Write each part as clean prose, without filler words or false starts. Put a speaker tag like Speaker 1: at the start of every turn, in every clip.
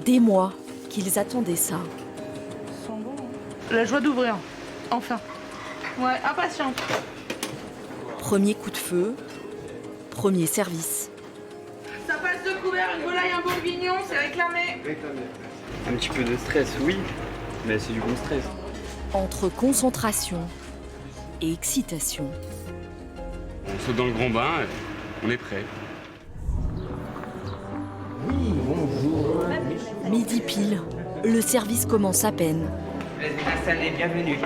Speaker 1: Des mois qu'ils attendaient ça.
Speaker 2: La joie d'ouvrir, enfin. Ouais, impatiente.
Speaker 1: Premier coup de feu, premier service.
Speaker 2: Ça passe de couvert, une volaille, un bourguignon, c'est réclamé.
Speaker 3: Un petit peu de stress, oui, mais c'est du bon stress.
Speaker 1: Entre concentration et excitation.
Speaker 4: On saute dans le grand bain, on est prêt.
Speaker 1: Midi pile, le service commence à peine.
Speaker 3: Installez, bienvenue.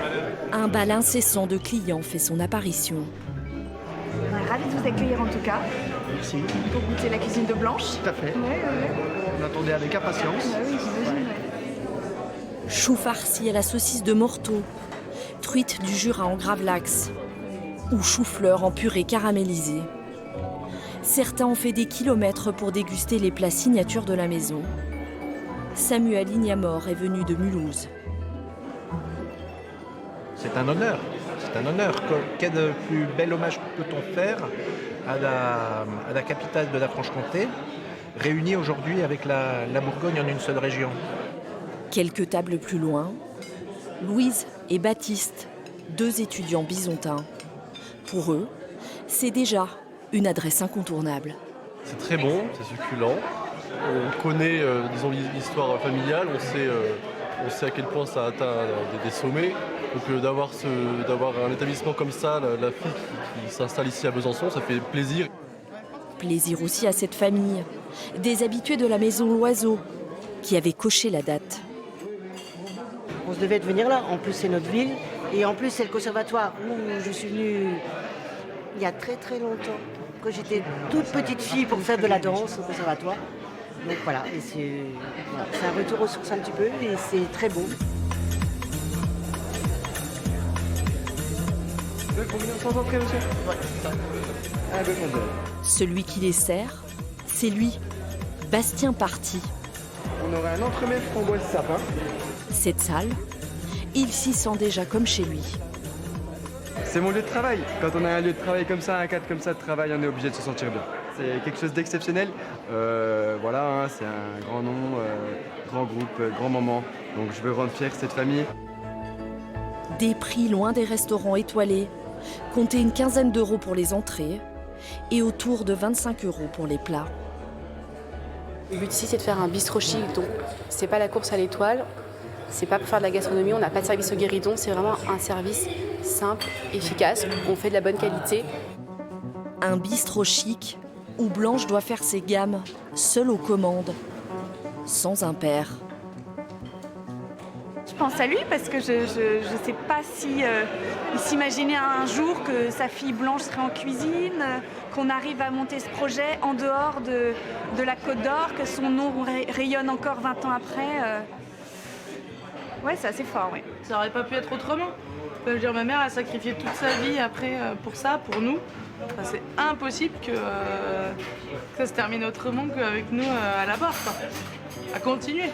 Speaker 1: Un bal incessant de clients fait son apparition.
Speaker 5: On est ravis de vous accueillir en tout cas.
Speaker 6: Merci.
Speaker 5: Pour goûter la cuisine de Blanche.
Speaker 6: Tout à fait. On attendait avec impatience.
Speaker 5: Bah oui, j'imagine.
Speaker 1: Choux farcis à la saucisse de Morteau, truite du Jura en gravlax ou chou-fleur en purée caramélisée. Certains ont fait des kilomètres pour déguster les plats signatures de la maison. Samuel Ignamor est venu de Mulhouse.
Speaker 6: C'est un honneur. C'est un honneur. Quel plus bel hommage peut-on faire à la capitale de la Franche-Comté, réunie aujourd'hui avec la Bourgogne en une seule région.
Speaker 1: Quelques tables plus loin, Louise et Baptiste, deux étudiants bisontins. Pour eux, c'est déjà une adresse incontournable.
Speaker 7: C'est très bon, c'est succulent. On connaît l'histoire familiale, on sait à quel point ça a atteint des sommets. Donc d'avoir un établissement comme ça, la fille qui s'installe ici à Besançon, ça fait plaisir.
Speaker 1: Plaisir aussi à cette famille, des habitués de la maison Loiseau, qui avaient coché la date.
Speaker 8: On se devait de venir là, en plus c'est notre ville, et en plus c'est le conservatoire où je suis venue il y a très très longtemps, quand j'étais toute petite fille pour faire de la danse au conservatoire. Donc voilà, et c'est un retour aux sources un petit peu, et c'est très beau.
Speaker 1: Celui qui les sert, c'est lui, Bastien Parti.
Speaker 9: On aurait un entremets framboise sapin.
Speaker 1: Cette salle, il s'y sent déjà comme chez lui.
Speaker 9: C'est mon lieu de travail. Quand on a un lieu de travail comme ça, un cadre comme ça de travail, on est obligé de se sentir bien. C'est quelque chose d'exceptionnel. Voilà, c'est un grand nom, grand groupe, grand moment. Donc je veux rendre fier cette famille.
Speaker 1: Des prix loin des restaurants étoilés, comptez une quinzaine d'euros pour les entrées et autour de 25 euros pour les plats.
Speaker 10: Le but ici, c'est de faire un bistrot chic, donc c'est pas la course à l'étoile, c'est pas pour faire de la gastronomie, on n'a pas de service au guéridon, c'est vraiment un service simple, efficace, on fait de la bonne qualité.
Speaker 1: Un bistrot chic où Blanche doit faire ses gammes, seule aux commandes, sans un père.
Speaker 5: Je pense à lui parce que je sais pas si il s'imaginait un jour que sa fille Blanche serait en cuisine, qu'on arrive à monter ce projet en dehors de la Côte d'Or, que son nom rayonne encore 20 ans après. Ouais, c'est assez fort, oui.
Speaker 2: Ça aurait pas pu être autrement. Je veux dire, ma mère a sacrifié toute sa vie après pour ça, pour nous. Enfin, c'est impossible que ça se termine autrement qu'avec nous à la barre, quoi. À continuer.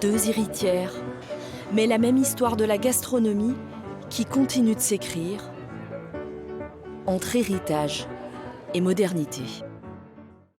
Speaker 1: Deux héritières, mais la même histoire de la gastronomie qui continue de s'écrire entre héritage et modernité.